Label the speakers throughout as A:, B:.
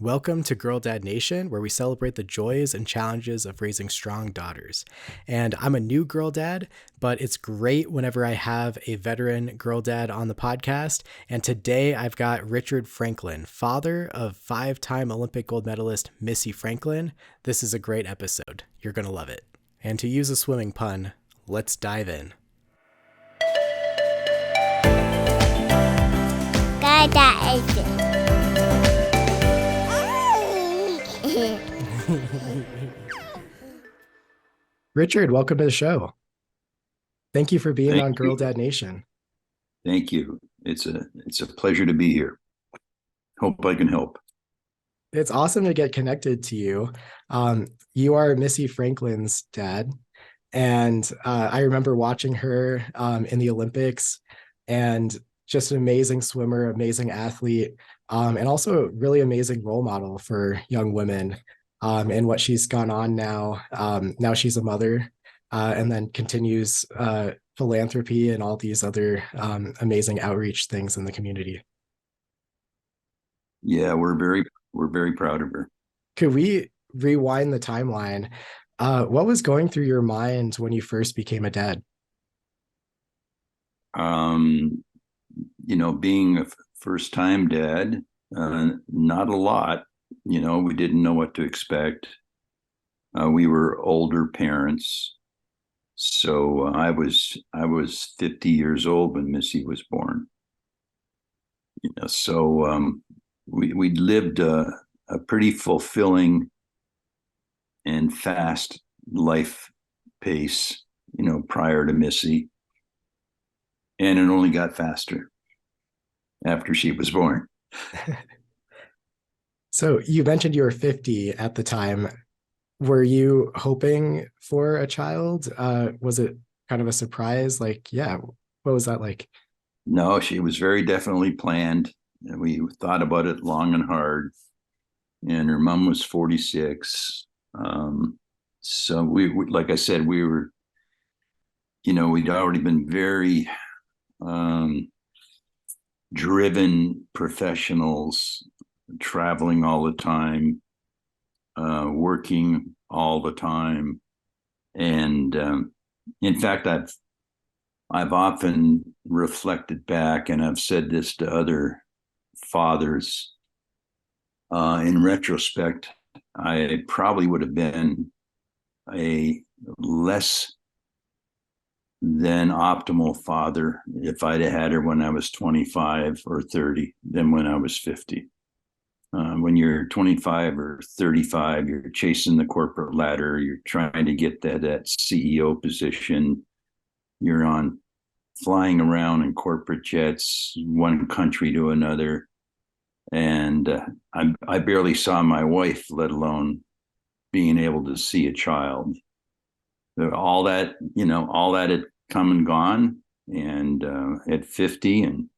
A: Welcome to Girl Dad Nation, where we celebrate the joys and challenges of raising strong daughters. And I'm a new girl dad, but it's great whenever I have a veteran girl dad on the podcast. And today I've got Richard Franklin, father of five-time Olympic gold medalist Missy Franklin. This is a great episode. You're going to love it. And to use a swimming pun, let's dive in.
B: Girl Dad.
A: Richard, welcome to the show. Thank you for being on
C: Thank
A: Girl
C: you.
A: Dad Nation.
C: Thank you. It's a pleasure to be here. Hope I can help.
A: It's awesome to get connected to you. You are Missy Franklin's dad, and I remember watching her in the Olympics, and just an amazing swimmer, amazing athlete, and also a really amazing role model for young women. And what she's gone on now. Now she's a mother, and then continues philanthropy and all these other amazing outreach things in the community.
C: Yeah, we're very proud of her.
A: Could we rewind the timeline? What was going through your mind when you first became a dad?
C: Being a first-time dad, not a lot. We didn't know what to expect. We were older parents, so I was 50 years old when Missy was born. We lived a pretty fulfilling and fast life pace, prior to Missy, and it only got faster after she was born.
A: So you mentioned you were 50 at the time. Were you hoping for a child? Was it kind of a surprise? Like, yeah, what was that like?
C: No, she was very definitely planned. And we thought about it long and hard. And her mom was 46. So like I said, we were, we'd already been very driven professionals, traveling all the time, working all the time. And in fact, I've often reflected back, and I've said this to other fathers. In retrospect, I probably would have been a less than optimal father if I'd have had her when I was 25 or 30 than when I was 50. When you're 25 or 35, you're chasing the corporate ladder. You're trying to get that CEO position. You're flying around in corporate jets, one country to another. And I barely saw my wife, let alone being able to see a child. All that had come and gone. And at 50, and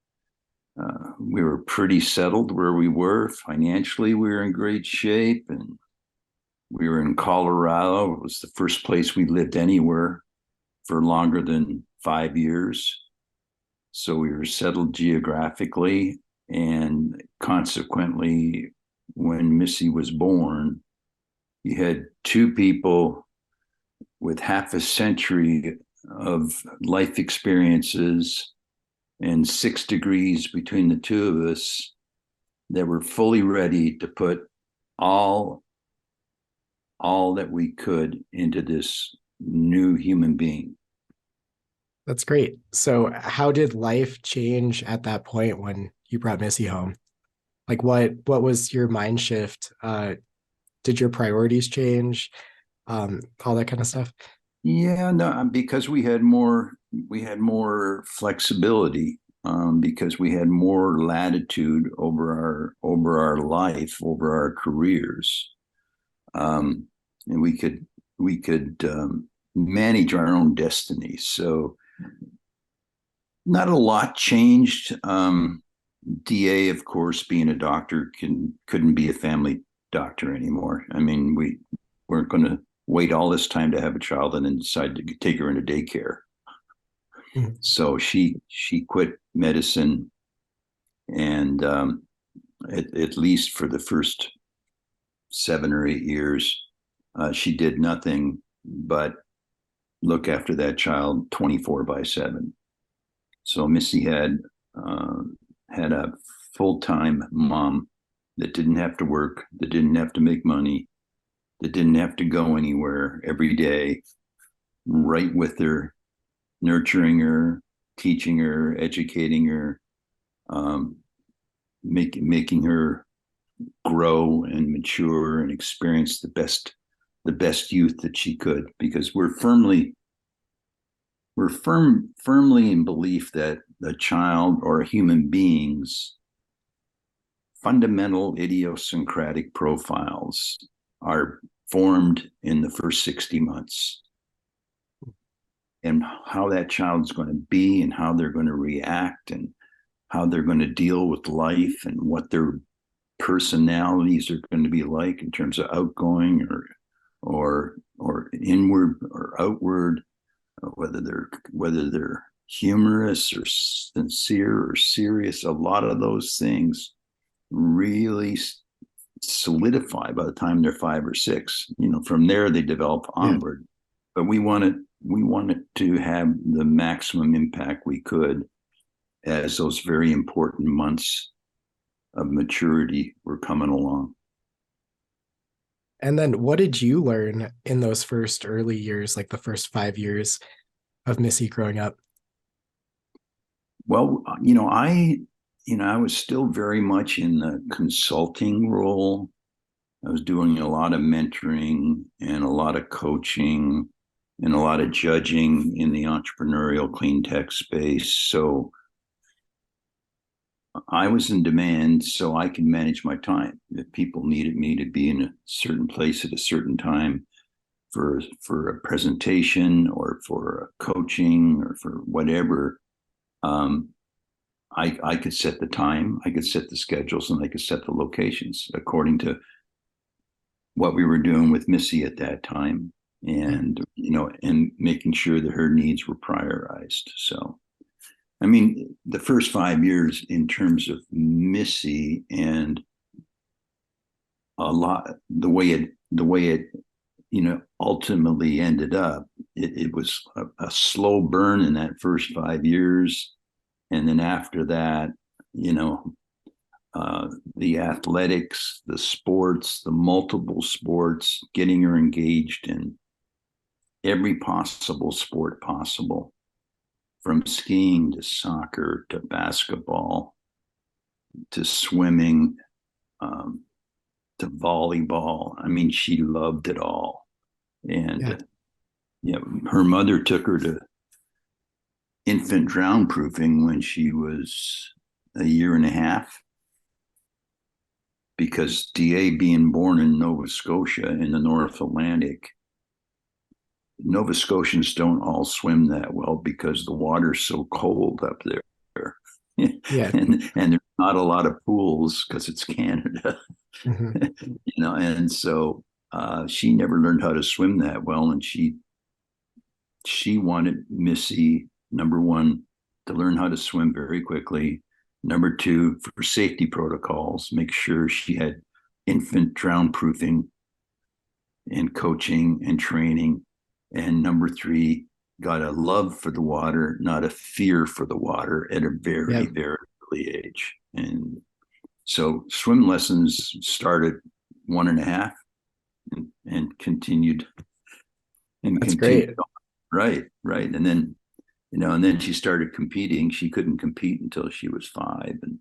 C: we were pretty settled where we were. Financially, we were in great shape. And we were in Colorado. It was the first place we lived anywhere for longer than 5 years. So we were settled geographically. And consequently, when Missy was born, you had two people with half a century of life experiences and 6 degrees between the two of us that were fully ready to put all that we could into this new human being.
A: That's great. So how did life change at that point when you brought Missy home? Like what was your mind shift? Did your priorities change? All that kind of stuff?
C: Yeah, no, because we had more flexibility, because we had more latitude over our life, over our careers, and we could manage our own destiny. So not a lot changed. DA, of course, being a doctor, couldn't be a family doctor anymore. I mean, we weren't going to wait all this time to have a child and then decide to take her into daycare. Mm-hmm. So she quit medicine, and at least for the first 7 or 8 years, she did nothing but look after that child 24/7. So Missy had a full-time mom that didn't have to work, that didn't have to make money, that didn't have to go anywhere every day, right with her, nurturing her, teaching her, educating her, making her grow and mature and experience the best youth that she could. Because we're firmly in belief that a child or a human being's fundamental idiosyncratic profiles are formed in the first 60 months. And how that child's going to be and how they're going to react and how they're going to deal with life and what their personalities are going to be like in terms of outgoing or inward or outward, whether they're humorous or sincere or serious. A lot of those things really solidify by the time they're 5 or 6. From there they develop onward. But we wanted to have the maximum impact we could as those very important months of maturity were coming along.
A: And then what did you learn in those first early years, like the first 5 years of Missy growing up?
C: Well, I was still very much in the consulting role. I was doing a lot of mentoring and a lot of coaching and a lot of judging in the entrepreneurial clean tech space. So I was in demand so I could manage my time. If people needed me to be in a certain place at a certain time for a presentation or for a coaching or for whatever, I could set the time, I could set the schedules, and I could set the locations according to what we were doing with Missy at that time, and and making sure that her needs were prioritized. So I mean, the first 5 years in terms of Missy and a lot the way it ultimately ended up, it was a slow burn in that first 5 years. And then after that, the athletics, the sports, the multiple sports, getting her engaged in every possible sport possible, from skiing to soccer to basketball to swimming, to volleyball. I mean, she loved it all. And her mother took her to infant drown proofing when she was a year and a half, because DA being born in Nova Scotia in the North Atlantic, Nova Scotians don't all swim that well because the water's so cold up there.
A: Yeah.
C: and there's not a lot of pools because it's Canada.
A: Mm-hmm.
C: And so she never learned how to swim that well, and she wanted Missy, number one, to learn how to swim very quickly. Number two, for safety protocols, make sure she had infant drown proofing and coaching and training. And number three, got a love for the water, not a fear for the water, at a very, very early age. And so swim lessons started 1.5 and continued.
A: That's great.
C: Right. And then, and then she started competing. She couldn't compete until she was 5. And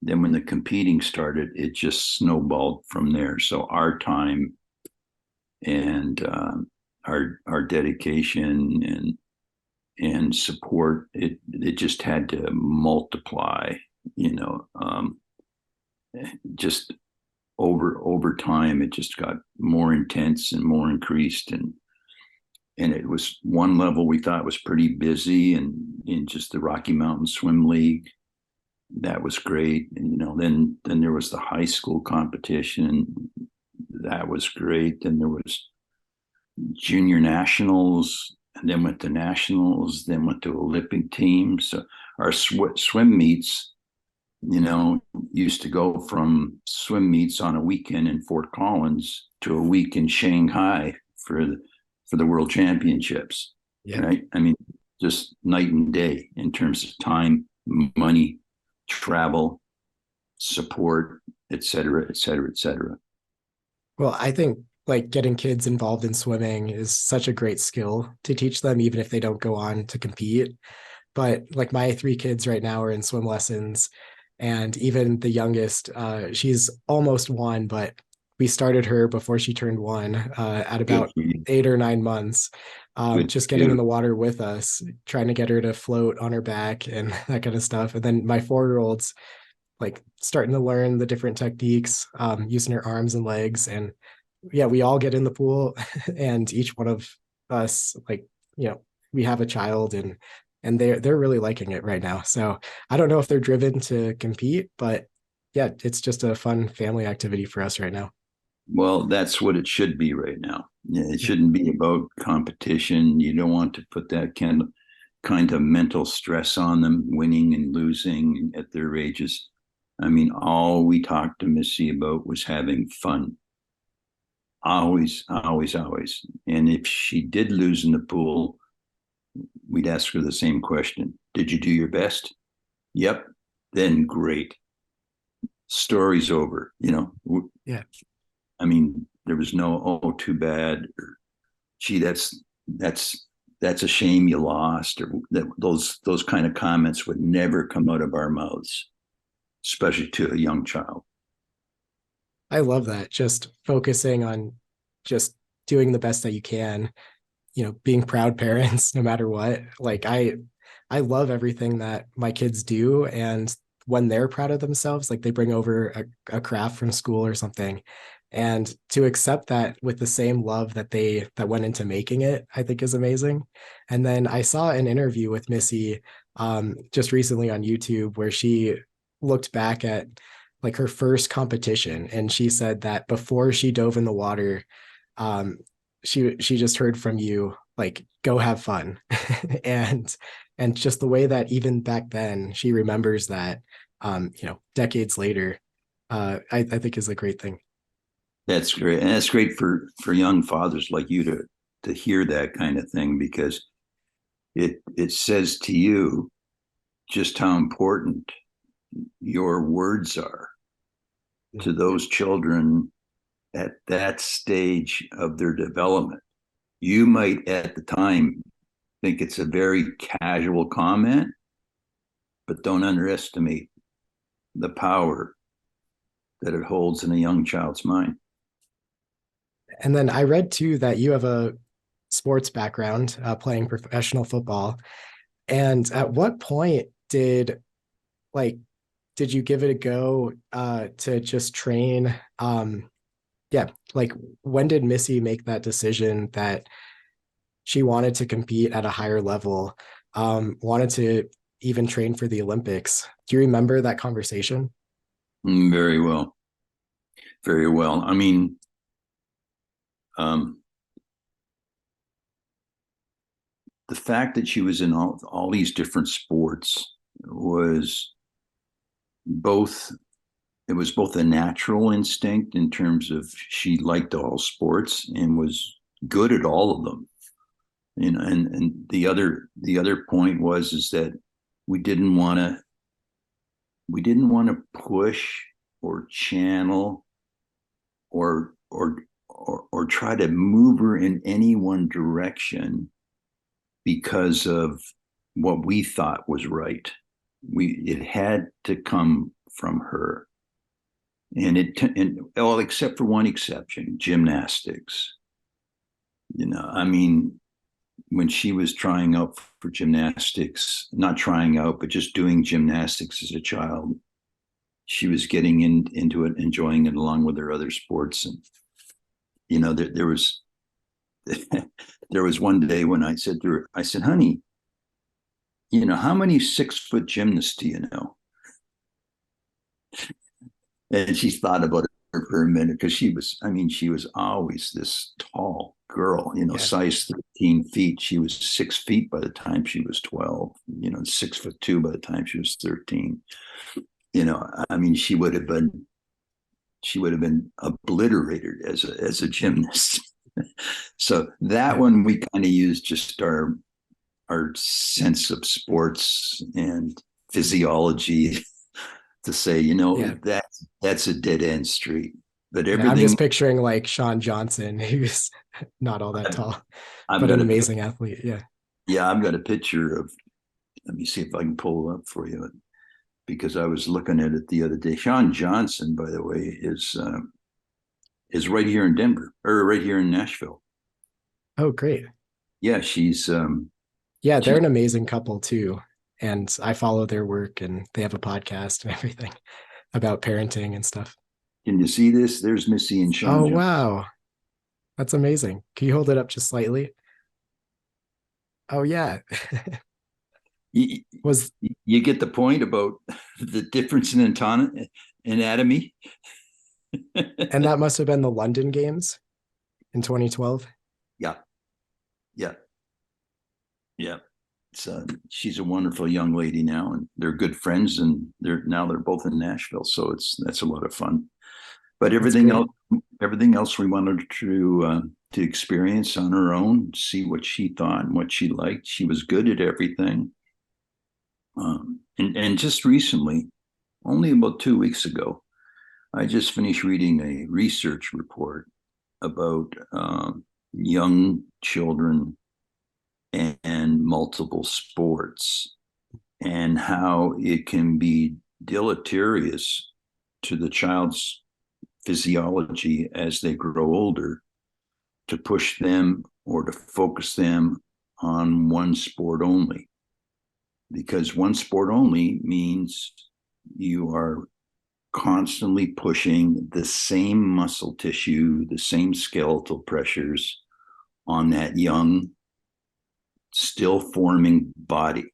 C: then when the competing started, it just snowballed from there. So our time and our dedication and support, it just had to multiply, just over time. It just got more intense and more increased, and it was one level we thought was pretty busy, and in just the Rocky Mountain Swim League, that was great. And then there was the high school competition, that was great. Then there was junior nationals, and then went to nationals, then went to Olympic teams. So our swim meets used to go from swim meets on a weekend in Fort Collins to a week in Shanghai for the World Championships.
A: Yeah.
C: Right? I mean, just night and day in terms of time, money, travel, support, et cetera, et cetera, et cetera.
A: Well, I think like getting kids involved in swimming is such a great skill to teach them, even if they don't go on to compete. But like my three kids right now are in swim lessons, and even the youngest, she's almost one, but we started her before she turned one, at
C: Good
A: about
C: for you.
A: 8 or 9 months,
C: Good
A: just
C: for
A: getting in
C: you.
A: the water with us, trying to get her to float on her back and that kind of stuff. And then my 4 year old's like starting to learn the different techniques, using her arms and legs. And yeah, we all get in the pool and each one of us, like, we have a child, and they're really liking it right now. So I don't know if they're driven to compete, but yeah, it's just a fun family activity for us right now.
C: Well, that's what it should be right now. Yeah, it
A: Yeah.
C: shouldn't be about competition. You don't want to put that kind of mental stress on them, winning and losing at their ages. I mean, all we talked to Missy about was having fun. Always, always, always. And if she did lose in the pool, we'd ask her the same question. Did you do your best? Yep. Then great. Story's over.
A: Yeah.
C: I mean, there was no, oh, too bad, or gee, that's a shame you lost, or those kind of comments would never come out of our mouths, especially to a young child.
A: I love that. Just focusing on just doing the best that you can, being proud parents no matter what. Like I love everything that my kids do, and when they're proud of themselves, like they bring over a craft from school or something, and to accept that with the same love that went into making it, I think is amazing. And then I saw an interview with Missy, just recently on YouTube, where she looked back at like her first competition, and she said that before she dove in the water, um, she just heard from you like, go have fun. and and just the way that even back then she remembers that, decades later, I think is a great thing.
C: That's great, and that's great for young fathers like you to hear that kind of thing, because it says to you just how important your words are to those children at that stage of their development. You might at the time think it's a very casual comment, but don't underestimate the power that it holds in a young child's mind.
A: And then I read too that you have a sports background, playing professional football. And at what point like did you give it a go, to just train? Yeah, like when did Missy make that decision that she wanted to compete at a higher level, wanted to even train for the Olympics? Do you remember that conversation?
C: Very well, very well. I mean, um, the fact that she was in all these different sports was both it was both a natural instinct in terms of she liked all sports and was good at all of them. And the other point was is that we didn't want to push or channel or try to move her in any one direction because of what we thought was right. It had to come from her. And well, except for one exception, gymnastics. I mean, when she was trying out for gymnastics, not trying out, but just doing gymnastics as a child, she was getting into it, enjoying it along with her other sports. And there was there was one day when I said to her, I said, "Honey, how many 6-foot gymnasts do you know?" And she thought about it for a minute, because she was always this tall girl,
A: Yeah.
C: size 13 feet. She was 6 feet by the time she was 12, 6'2" by the time she was 13. I mean, she would have been obliterated as a gymnast. So that
A: Yeah.
C: one we kind of used just our sense of sports and physiology to say,
A: Yeah.
C: that's a dead end street. But
A: Yeah. I'm just
C: everything
A: picturing like Sean Johnson, who's not all that
C: I've,
A: tall,
C: I've
A: but
C: got
A: an
C: a
A: amazing athlete. Yeah.
C: yeah, I've got a picture of. Let me see if I can pull it up for you because I was looking at it the other day. Sean Johnson, by the way, is right here in Denver or right here in Nashville.
A: Oh, great.
C: Yeah, she's
A: Yeah, they're
C: she
A: an amazing couple too. And I follow their work and they have a podcast and everything about parenting and stuff.
C: can you see this? There's Missy and
A: Oh,
C: Sean Johnson.
A: wow. That's amazing. Can you hold it up just slightly? Oh, yeah.
C: You,
A: Was
C: you get the point about the difference in anatomy.
A: and that must have been the London Games in 2012.
C: Yeah, yeah, yeah. So she's a wonderful young lady now, and they're good friends, and they're both in Nashville. So that's a lot of fun. But
A: That's great.
C: everything else we wanted to experience on her own, see what she thought and what she liked. She was good at everything. And just recently, only about 2 weeks ago, I just finished reading a research report about young children and multiple sports and how it can be deleterious to the child's physiology as they grow older to push them or to focus them on one sport only. Because one sport only means you are constantly pushing the same muscle tissue, the same skeletal pressures on that young, still forming body.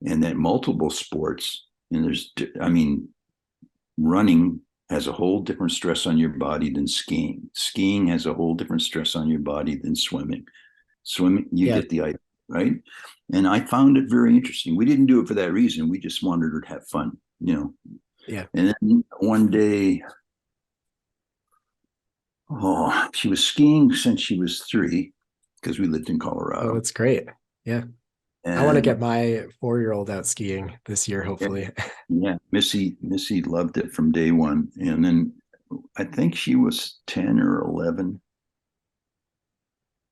C: And that multiple sports, and I mean, running has a whole different stress on your body than skiing. Skiing has a whole different stress on your body than swimming. Swimming, you
A: Yeah.
C: get the idea, right? And I found it very interesting. We didn't do it for that reason. We just wanted her to have fun.
A: Yeah.
C: And then one day, she was skiing since she was 3 because we lived in
A: Oh,
C: Colorado.
A: that's great. Yeah. I want to get
C: And
A: my 4-year-old out skiing this year, hopefully.
C: yeah, Missy loved it from day one. And then I think she was 10 or 11.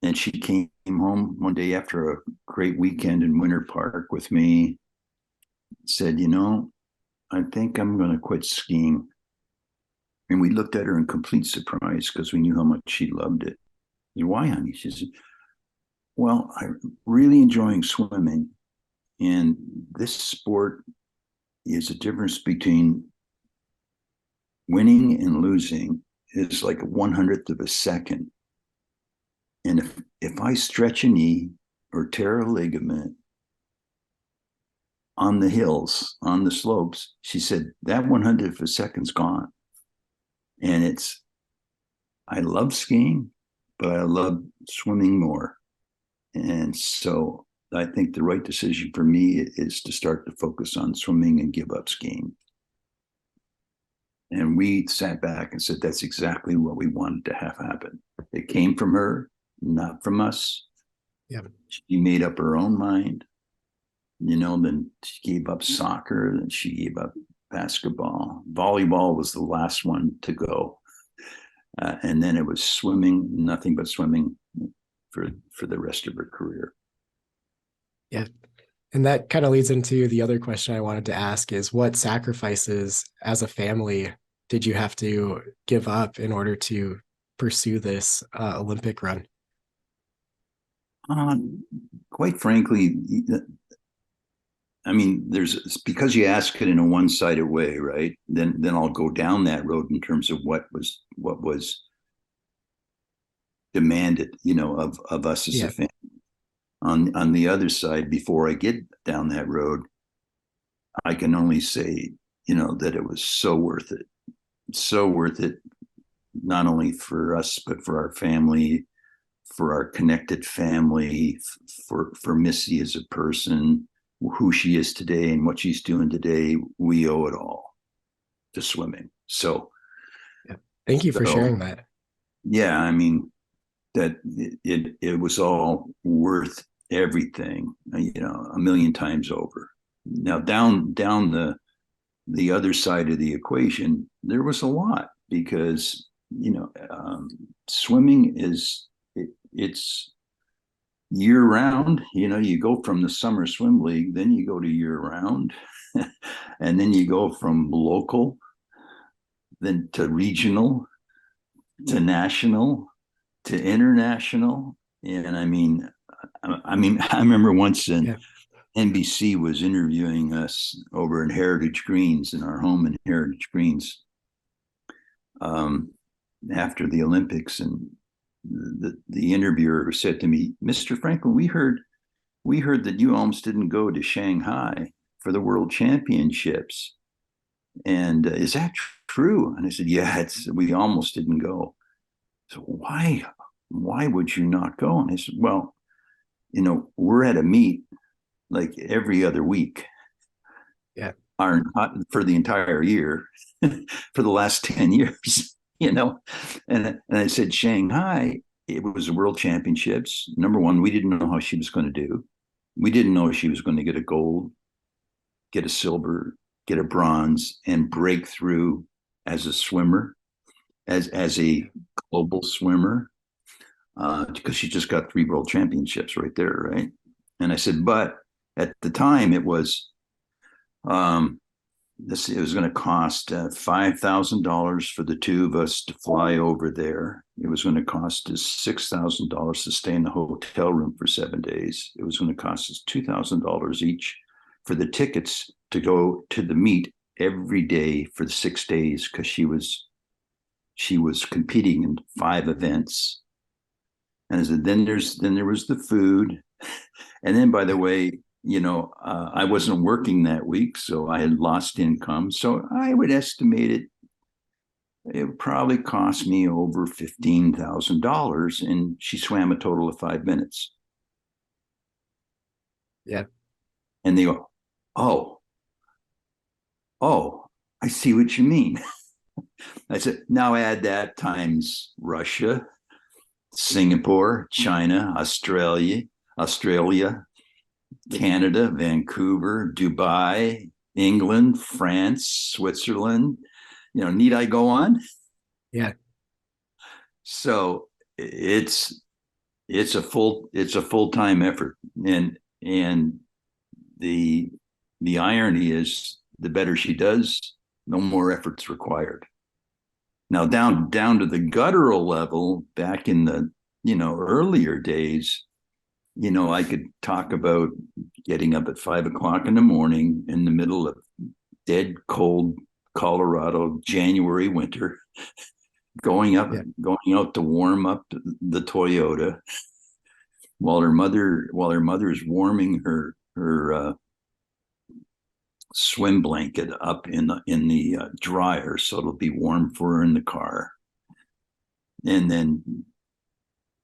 C: And she came home one day after a great weekend in Winter Park with me, said, I think I'm going to quit skiing. And we looked at her in complete surprise because we knew how much she loved it. Why, honey? She said, well, I'm really enjoying swimming. And this sport is a difference between winning and losing is like 1/100th of a second. And if I stretch a knee or tear a ligament on the hills, on the slopes, she said that 1/100th of a second's gone. And I love skiing, but I love swimming more. And so I think the right decision for me is to start to focus on swimming and give up skiing. And we sat back and said, that's exactly what we wanted to have happen. It came from her, not from us.
A: Yeah.
C: She made up her own mind. Then she gave up soccer, then she gave up basketball. Volleyball was the last one to go. And then it was swimming, nothing but swimming for the rest of her career.
A: Yeah. And that kind of leads into the other question I wanted to ask is what sacrifices as a family did you have to give up in order to pursue this Olympic run?
C: Quite frankly, I mean, there's because you ask it in a one-sided way, right? Then I'll go down that road in terms of what was demanded, of us as a
A: Yeah.
C: family. On the other side, before I get down that road, I can only say, that it was so worth it. So worth it, not only for us, but for our family, for our connected family, for Missy as a person, who she is today and what she's doing today. We owe it all. to swimming. So,
A: Yeah. Thank you for
C: so
A: sharing that.
C: yeah, I mean, that it was all worth everything, a million times over. Now down the other side of the equation, there was a lot because swimming it's year round. You go from the summer swim league, then you go to year round, and then you go from local, then to regional, to national, to international. And I remember once in
A: Yeah.
C: NBC was interviewing us over in Heritage Greens, in our home in Heritage Greens, um, after the Olympics, and the interviewer said to me, "Mr. Franklin, we heard that you almost didn't go to Shanghai for the World Championships, and is that true?" And I said, "Yeah, we almost didn't go." So why would you not go? And I said, "Well, we're at a meet like every other week,
A: Yeah.
C: our for the entire year, for the last 10 years, And I said, Shanghai, it was the World Championships. Number one, we didn't know how she was going to do. We didn't know if she was going to get a gold, get a silver, get a bronze, and break through as a swimmer, as a global swimmer, because she just got 3 world championships right there, right?" And I said, but at the time it was um, it was going to cost $5,000 for the two of us to fly over there. It was going to cost us $6,000 to stay in the hotel room for 7 days. It was going to cost us $2,000 each for the tickets to go to the meet every day for the 6 days, because she was competing in 5 events. And I said, then there was the food, and then, by the way, I wasn't working that week, so I had lost income. So I would estimate it would probably cost me over $15,000, and she swam a total of 5 minutes.
A: Yeah.
C: And they go, "Oh, I see what you mean." I said, now add that times Russia, Singapore, China, Australia, Canada, Vancouver, Dubai, England, France, Switzerland. Need I go on?
A: Yeah.
C: So it's a full-time effort, and the irony is, the better she does, no more effort's required. Now down to the guttural level, back in the earlier days, I could talk about getting up at 5 o'clock in the morning in the middle of dead cold Colorado January winter, going
A: Yeah.
C: out to warm up the Toyota while her mother's warming her swim blanket up in the dryer, so it'll be warm for her in the car, and then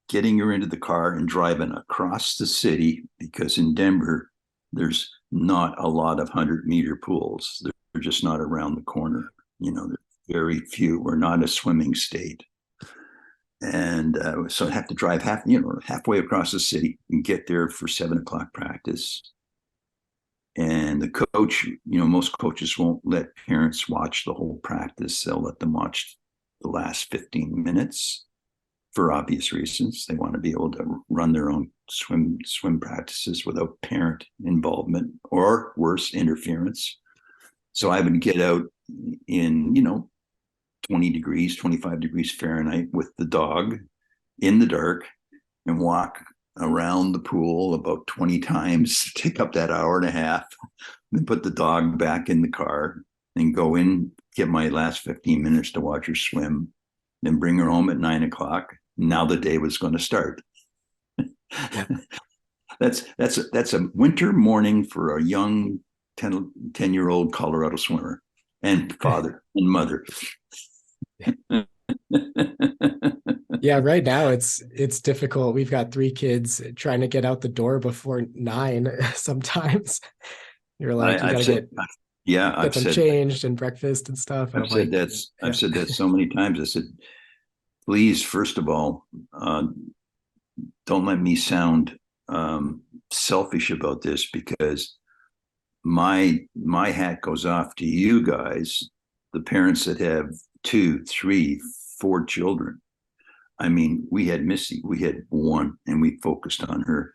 C: getting her into the car and driving across the city, because in Denver there's not a lot of 100-meter pools. They're just not around the corner. There's very few. We're not a swimming state. And so I have to drive halfway across the city and get there for 7 o'clock practice. And the coach, most coaches won't let parents watch the whole practice. They'll let them watch the last 15 minutes for obvious reasons. They want to be able to run their own swim practices without parent involvement, or worse, interference. So I would get out in 20 degrees, 25 degrees Fahrenheit with the dog in the dark, and walk around the pool about 20 times, take up that hour and a half, then put the dog back in the car and go in, get my last 15 minutes to watch her swim, then bring her home at 9 o'clock. Now the day was going to start.
A: Yeah.
C: That's a winter morning for a young 10-year-old Colorado swimmer and father and mother.
A: Yeah, right now it's difficult. We've got 3 kids trying to get out the door before 9 sometimes. You're like, you
C: I've
A: gotta
C: said
A: get
C: Yeah,
A: get them changed and breakfast and stuff. And I'm like,
C: I've
A: yeah,
C: said that so many times. I said, please, first of all, don't let me sound selfish about this, because my hat goes off to you guys, the parents that have two, three, four children. I mean, we had Missy, we had one, and we focused on her.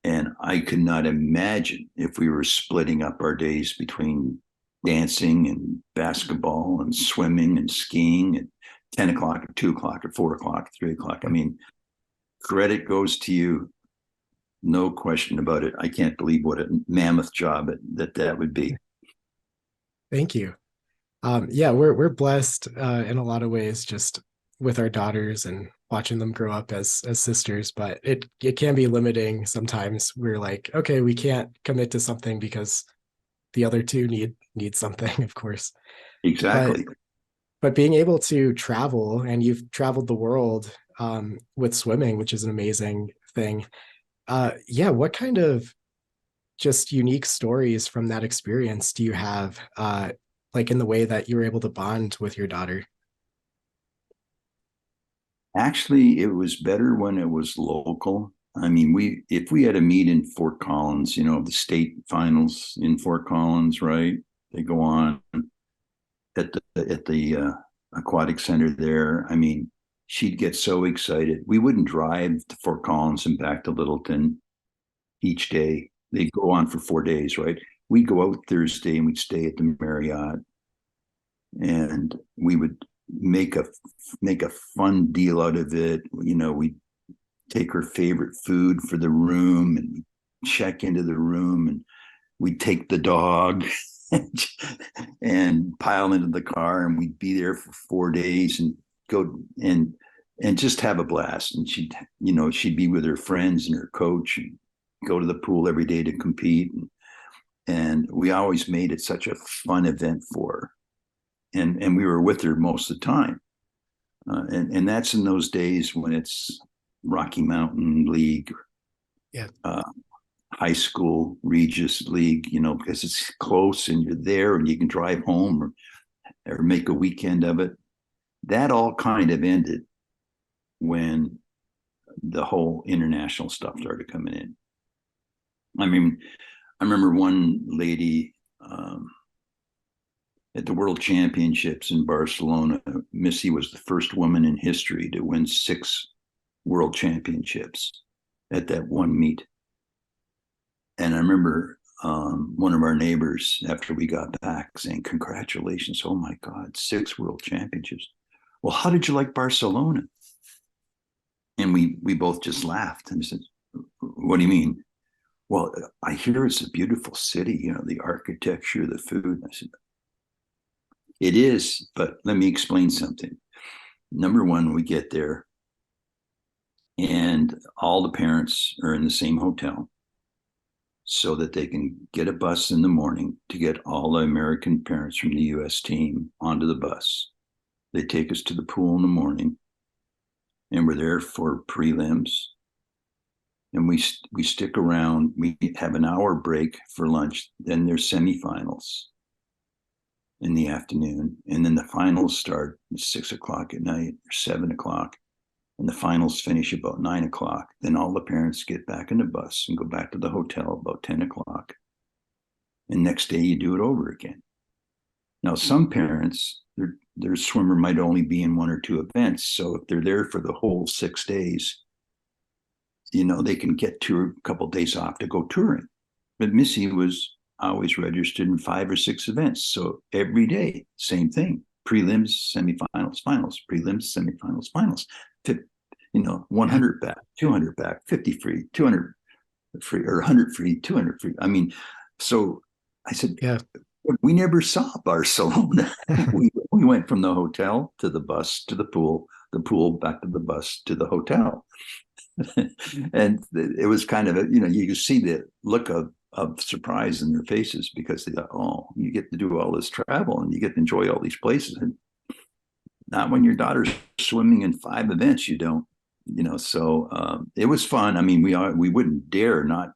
C: And I could not imagine if we were splitting up our days between dancing and basketball and swimming and skiing at 10 o'clock or 2 o'clock or 4 o'clock, 3 o'clock. I mean, credit goes to you. No question about it. I can't believe what a mammoth job that would be.
A: thank you. Yeah, we're blessed in a lot of ways, just with our daughters and watching them grow up as sisters. But it can be limiting sometimes. We're like, okay, we can't commit to something because the other two need something, of course. But
C: Exactly.
A: being able to travel, and you've traveled the world with swimming, which is an amazing thing. Yeah, what kind of just unique stories from that experience do you have, like in the way that you were able to bond with your daughter?
C: Actually, it was better when it was local. I mean, if we had a meet in Fort Collins, the state finals in Fort Collins, right? They go on at the aquatic center there. I mean, she'd get so excited. We wouldn't drive to Fort Collins and back to Littleton each day. They'd go on for 4 days, right? We'd go out Thursday and we'd stay at the Marriott, and we would make a fun deal out of it. We take her favorite food for the room and check into the room, and we'd take the dog and pile into the car, and we'd be there for 4 days and go and just have a blast. And she'd be with her friends and her coach and go to the pool every day to compete. And we always made it such a fun event for her. And we were with her most of the time. And that's in those days when it's Rocky Mountain League,
A: Yeah.
C: high school Regis League, because it's close and you're there and you can drive home or make a weekend of it. That all kind of ended when the whole international stuff started coming in. I mean, I remember one lady at the World Championships in Barcelona. Missy was the first woman in history to win 6 World Championships at that one meet. And I remember one of our neighbors, after we got back, saying, "Congratulations! Oh my God, 6 World Championships! Well, how did you like Barcelona?" And we both just laughed and said, "What do you mean?" "Well, I hear it's a beautiful city. The architecture, the food." I said, "It is, but let me explain something. Number one, we get there, and all the parents are in the same hotel, so that they can get a bus in the morning to get all the American parents from the U.S. team onto the bus. They take us to the pool in the morning, and we're there for prelims. And we stick around. We have an hour break for lunch. Then there's semifinals in the afternoon, and then the finals start at 6 o'clock at night or 7 o'clock, and the finals finish about 9 o'clock. Then all the parents get back in the bus and go back to the hotel about 10 o'clock. And next day you do it over again. Now, some parents, their swimmer might only be in 1 or 2 events. So if they're there for the whole 6 days, they can get a couple of days off to go touring. But Missy was always registered in 5 or 6 events. So every day, same thing: prelims, semifinals, finals, prelims, semifinals, finals. 100 back, 200 back, 50 free, 200 free, or 100 free, 200 free. I mean, so I said,
A: Yeah.
C: we never saw Barcelona. we went from the hotel to the bus to the pool back to the bus to the hotel. And it was kind of you see the look of surprise in their faces, because they thought, "Oh, you get to do all this travel and you get to enjoy all these places." And not when your daughter's swimming in 5 events, you don't. So it was fun. I mean, we wouldn't dare not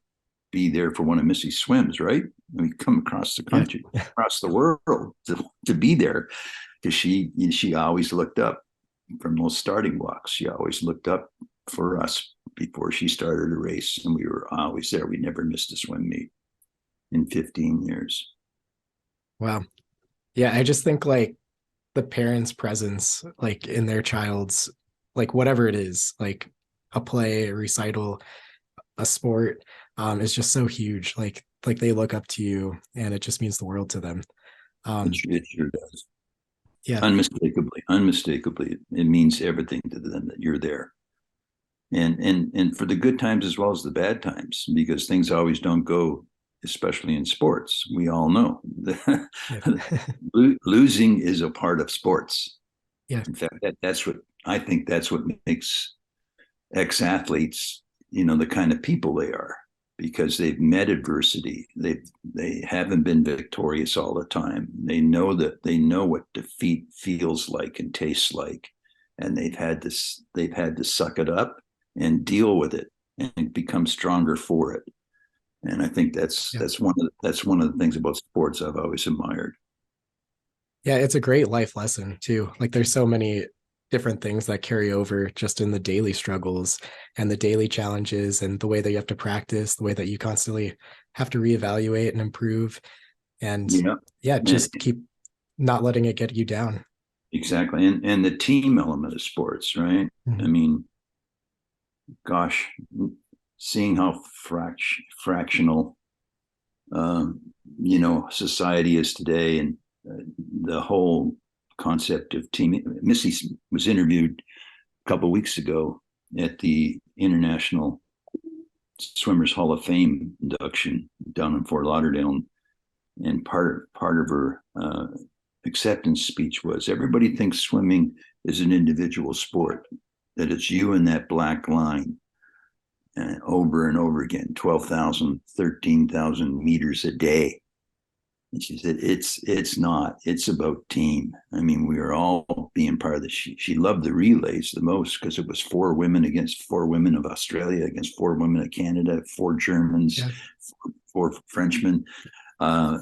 C: be there for one of Missy's swims, right? We come across the
A: Yeah.
C: country, across the world to be there, because she always looked up from those starting blocks. She always looked up for us before she started a race, and we were always there. We never missed a swim meet in 15 years.
A: Wow. Yeah, I just think like the parents' presence, like in their child's, like whatever it is, like a play, a recital, a sport, is just so huge. Like they look up to you, and it just means the world to them.
C: It,
A: Um,
C: it sure does.
A: yeah,
C: Unmistakably, it means everything to them that you're there. And for the good times as well as the bad times, because things always don't go, especially in sports. We all know
A: yeah,
C: losing is a part of sports.
A: yeah,
C: In fact, that's what I think. That's what makes ex-athletes, the kind of people they are, because they've met adversity. They haven't been victorious all the time. They know what defeat feels like and tastes like, and they've had to suck it up and deal with it and become stronger for it. And I think that's
A: yeah.
C: one of the things about sports I've always admired.
A: Yeah, it's a great life lesson too. Like there's so many different things that carry over just in the daily struggles and the daily challenges and the way that you have to practice, the way that you constantly have to reevaluate and improve. And
C: Yeah,
A: yeah,
C: and
A: just keep not letting it get you down.
C: exactly. And the team element of sports, right? I
A: Mhm.
C: mean, gosh, seeing how fractional, um, society is today, and the whole concept of team. Missy was interviewed a couple of weeks ago at the International Swimmers Hall of Fame induction down in Fort Lauderdale, and part of her acceptance speech was, everybody thinks swimming is an individual sport, that it's you and that black line, over and over again, 12,000, 13,000 meters a day. And she said, it's not. It's about team. I mean, we are all being part of this. She loved the relays the most because it was 4 women against 4 women of Australia, against 4 women of Canada, 4 Germans,
A: Yeah.
C: 4 Frenchmen,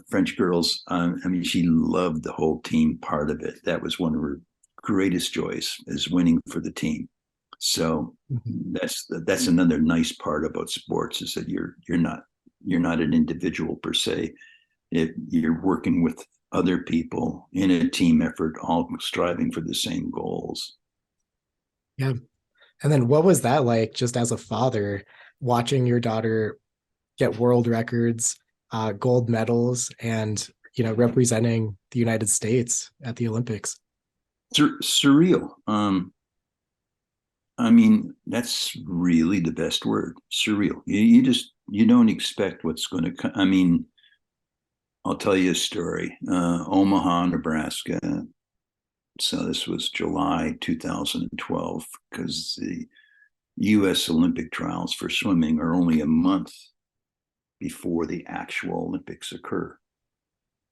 C: French girls. I mean, she loved the whole team part of it. That was one of her greatest joys, is winning for the team. So
A: Mhm.
C: that's another nice part about sports, is that you're not an individual per se. You're working with other people in a team effort, all striving for the same goals.
A: Yeah. And then what was that like just as a father watching your daughter get world records, gold medals, and representing the United States at the Olympics?
C: Surreal. I mean, that's really the best word. Surreal. You don't expect what's going to come. I mean, I'll tell you a story. Omaha, Nebraska. So this was July 2012, because the U.S. Olympic trials for swimming are only a month before the actual Olympics occur.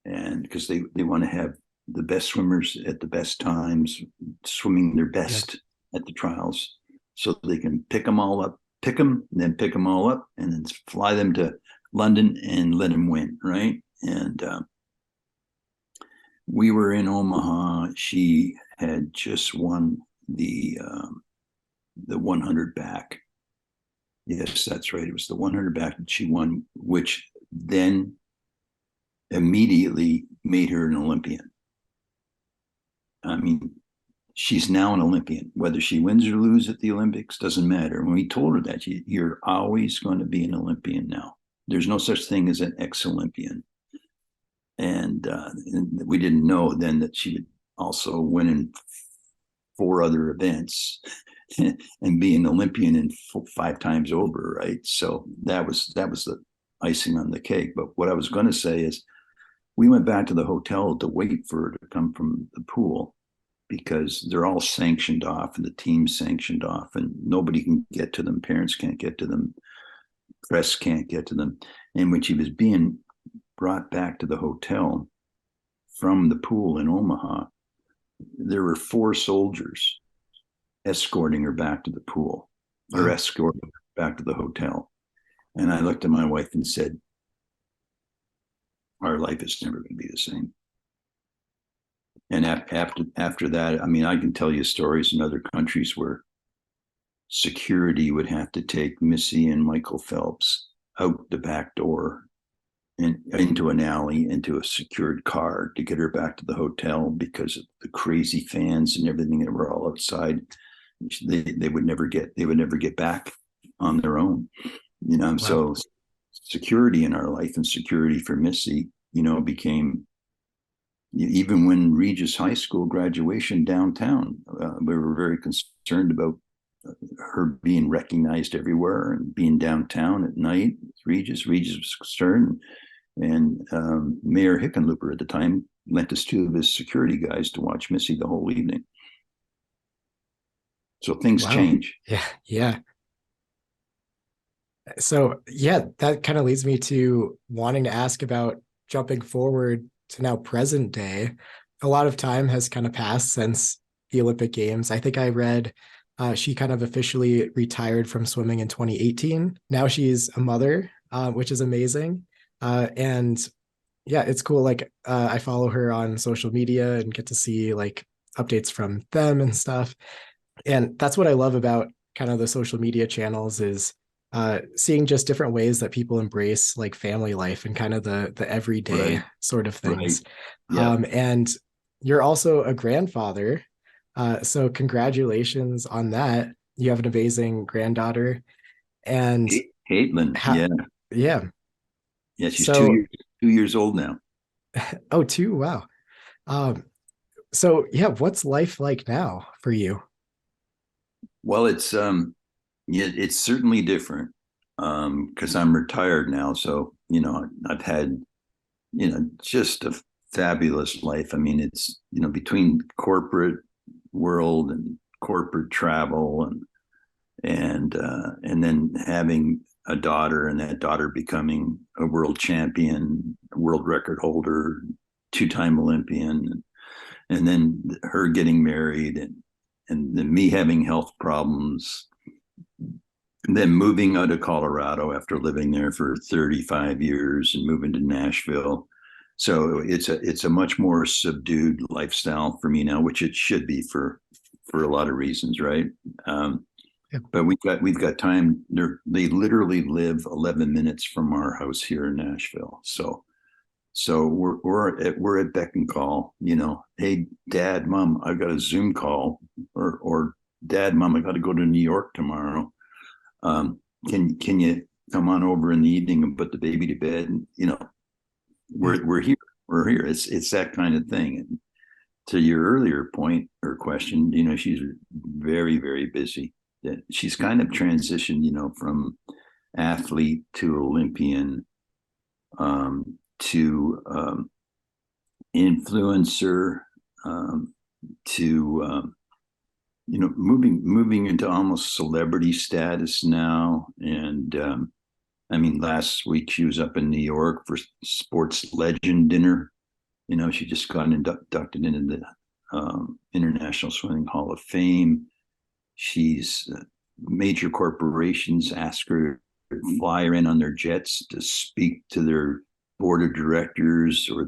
C: And because they want to have the best swimmers at the best times, swimming their
A: Yeah.
C: best at the trials, so they can pick them all up, pick them, then pick them all up, and then fly them to London and let them win, right? And we were in Omaha. She had just won the 100 back. Yes, that's right. It was the 100 back that she won, which then immediately made her an Olympian. I mean, she's now an Olympian. Whether she wins or loses at the Olympics doesn't matter. When we told her that, you're always going to be an Olympian now. There's no such thing as an ex-Olympian. And we didn't know then that she would also win in 4 other events and be an Olympian in 5 times over, right? So that was the icing on the cake. But what I was going to say is, we went back to the hotel to wait for her to come from the pool, because they're all sanctioned off and the team's sanctioned off, and nobody can get to them. Parents can't get to them. Press can't get to them. And when she was being brought back to the hotel from the pool in Omaha, there were 4 soldiers escorting her back to the pool, or
A: Wow.
C: escorting her back to the hotel. And I looked at my wife and said, our life is never going to be the same. And after that, I mean, I can tell you stories in other countries where security would have to take Missy and Michael Phelps out the back door and into an alley, into a secured car to get her back to the hotel because of the crazy fans and everything that were all outside. They would never get back on their own, you know.
A: Wow.
C: So security in our life and security for Missy, you know, became, even when Regis High School graduation downtown, we were very concerned about her being recognized everywhere and being downtown at night. Regis was concerned, and Mayor Hickenlooper at the time lent us two of his security guys to watch Missy the whole evening. So things
A: Wow.
C: change.
A: Yeah. Yeah. So, yeah, that kind of leads me to wanting to ask about jumping forward to now present day. A lot of time has kind of passed since the Olympic Games. I think I read she kind of officially retired from swimming in 2018. Now she's a mother, which is amazing. And yeah, it's cool. Like, I follow her on social media and get to see like updates from them and stuff. And that's what I love about kind of the social media channels is seeing just different ways that people embrace like family life and kind of the everyday
C: Right.
A: sort of
C: Right.
A: things.
C: Yeah.
A: And you're also a grandfather, so congratulations on that. You have an amazing granddaughter, and
C: Caitlin.
A: ha-
C: Yeah.
A: yeah.
C: Yeah. She's
A: So
C: 2 years old now.
A: oh, two, wow. Um, so yeah, what's life like now for you?
C: Well, yeah, it's certainly different because I'm retired now. So, you know, I've had, you know, just a fabulous life. I mean, it's, you know, between corporate world and corporate travel and then having a daughter and that daughter becoming a world champion, a world record holder, two-time Olympian, and then her getting married and then me having health problems, and then moving out of Colorado after living there for 35 years and moving to Nashville. So it's a much more subdued lifestyle for me now, which it should be for a lot of reasons, right? Um,
A: Yeah.
C: but we've got time. They literally live 11 minutes from our house here in Nashville. So we're at beck and call. You know, hey, Dad, Mom, I've got a Zoom call, or Dad, Mom, I got to go to New York tomorrow. Can you come on over in the evening and put the baby to bed? And, you know,
A: Yeah.
C: we're here. We're here. It's that kind of thing. And to your earlier point or question, you know, she's very, very busy. She's kind of transitioned, you know, from athlete to Olympian, to influencer, to you know, moving into almost celebrity status now. And I mean, last week she was up in New York for sports legend dinner. You know, she just got inducted into the International Swimming Hall of Fame. She's major corporations ask her to fly her in on their jets to speak to their board of directors or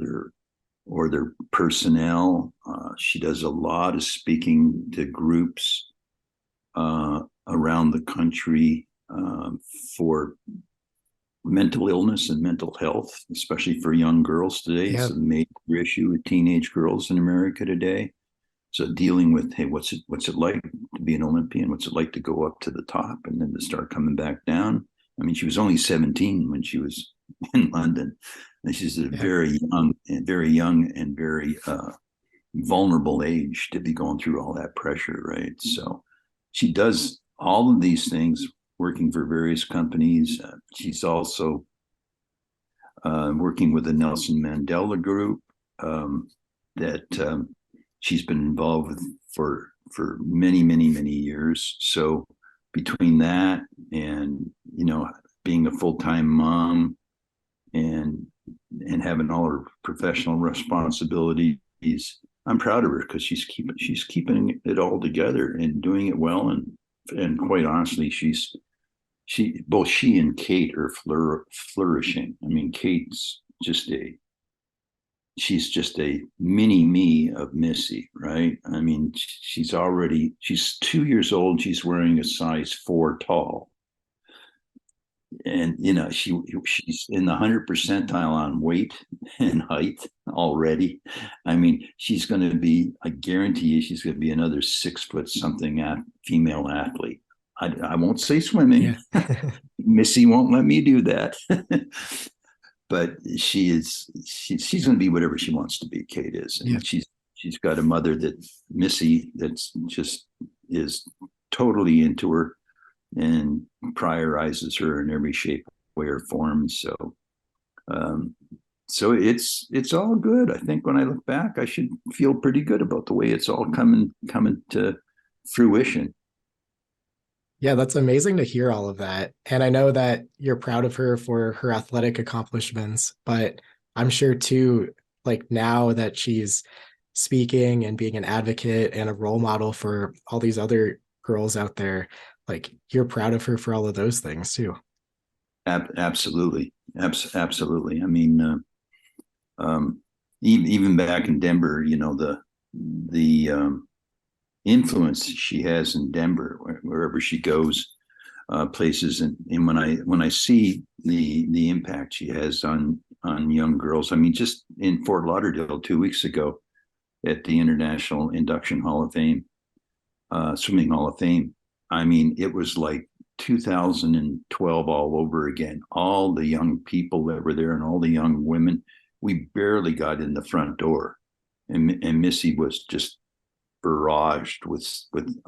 C: their personnel. She does a lot of speaking to groups around the country for mental illness and mental health, especially for young girls today.
A: Yeah.
C: It's a major issue with teenage girls in America today. So dealing with, hey, what's it like to be an Olympian? What's it like to go up to the top and then to start coming back down? I mean, she was only 17 when she was in London, and she's a
A: Yeah.
C: very young and very vulnerable age to be going through all that pressure, right? So she does all of these things, working for various companies. She's also working with the Nelson Mandela Group that she's been involved with for many years. So between that and, you know, being a full-time mom and having all her professional responsibilities, I'm proud of her because she's keeping it all together and doing it well. And quite honestly, both she and Kate are flourishing. I mean, Kate's just a she's just a mini me of Missy, right? I mean, she's 2 years old. She's wearing a size 4 tall, and she's in the 100th percentile on weight and height already. I mean, she's going to be. I guarantee you, she's going to be another 6 foot something female athlete. I won't say swimming.
A: Yeah.
C: Missy won't let me do that. But she's going to be whatever she wants to be. Kate is,
A: Yeah.
C: and she's got a mother that Missy that's just is totally into her and prioritizes her in every shape, way, or form. Um, so it's all good. I think when I look back, I should feel pretty good about the way it's all coming to fruition.
A: Yeah, that's amazing to hear all of that. And I know that you're proud of her for her athletic accomplishments, but I'm sure too, like now that she's speaking and being an advocate and a role model for all these other girls out there, like you're proud of her for all of those things too.
C: Absolutely, absolutely. I mean, even back in Denver, the influence she has in Denver, wherever she goes, places, and when I see the impact she has on young girls. I mean, just in Fort Lauderdale 2 weeks ago at the International Induction Hall of Fame, Swimming Hall of Fame. I mean, it was like 2012 all over again. All the young people that were there and all the young women, we barely got in the front door, and Missy was just barraged with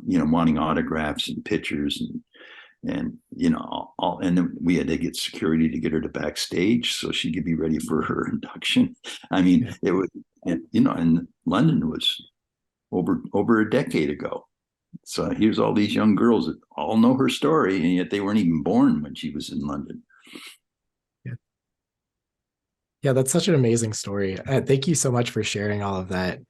C: wanting autographs and pictures and all, and then we had to get security to get her to backstage so she could be ready for her induction. I mean,
A: Yeah.
C: it was, and London was over a decade ago. So here's all these young girls that all know her story, and yet they weren't even born when she was in London.
A: Yeah. Yeah, that's such an amazing story. Thank you so much for sharing all of that.
C: My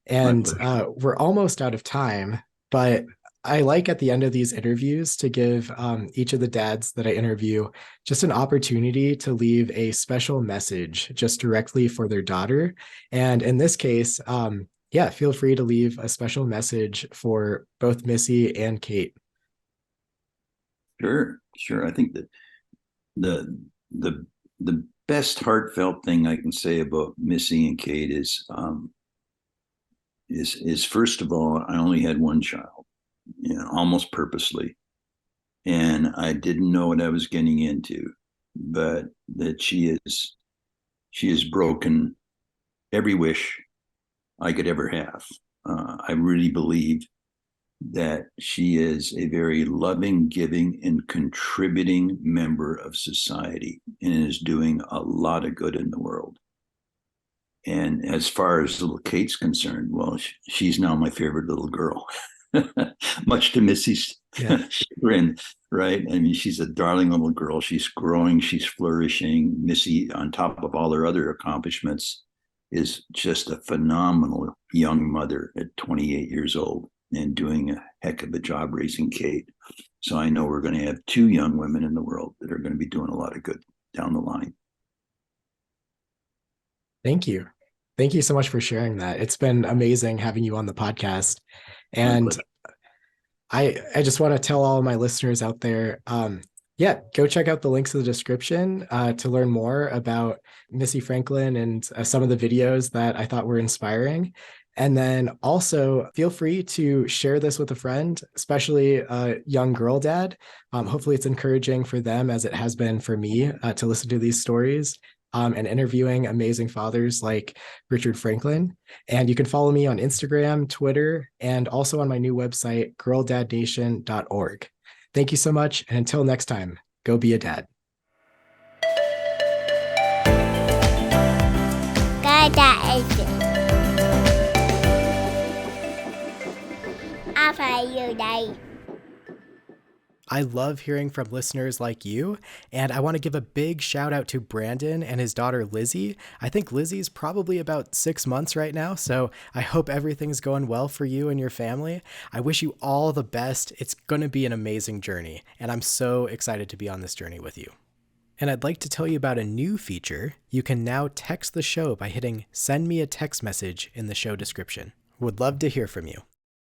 A: And
C: pleasure.
A: we're almost out of time, but I like at the end of these interviews to give each of the dads that I interview just an opportunity to leave a special message just directly for their daughter. And in this case, yeah, feel free to leave a special message for both Missy and Kate.
C: Sure. I think that the the the best heartfelt thing I can say about Missy and Kate is first of all, I only had one child, almost purposely, and I didn't know what I was getting into, but that she has broken every wish I could ever have. I really believe that she is a very loving, giving, and contributing member of society and is doing a lot of good in the world. And as far as little Kate's concerned, well, she's now my favorite little girl, much to Missy's
A: Yeah.
C: chagrin, right? I mean, she's a darling little girl. She's growing, she's flourishing. Missy, on top of all her other accomplishments, is just a phenomenal young mother at 28 years old and doing a heck of a job raising Kate. So I know we're going to have two young women in the world that are going to be doing a lot of good down the line.
A: Thank you. Thank you so much for sharing that. It's been amazing having you on the podcast.
C: My
A: And
C: pleasure.
A: I just want to tell all of my listeners out there, yeah, go check out the links in the description to learn more about Missy Franklin and some of the videos that I thought were inspiring. And then also feel free to share this with a friend, especially a young girl dad. Hopefully, it's encouraging for them as it has been for me to listen to these stories and interviewing amazing fathers like Richard Franklin. And you can follow me on Instagram, Twitter, and also on my new website, girldadnation.org. Thank you so much. And until next time, go be a dad.
B: Dada is it. After you die.
A: I love hearing from listeners like you, and I want to give a big shout out to Brandon and his daughter Lizzie. I think Lizzie's probably about 6 months right now, so I hope everything's going well for you and your family. I wish you all the best. It's going to be an amazing journey, and I'm so excited to be on this journey with you. And I'd like to tell you about a new feature. You can now text the show by hitting send me a text message in the show description. Would love to hear from you.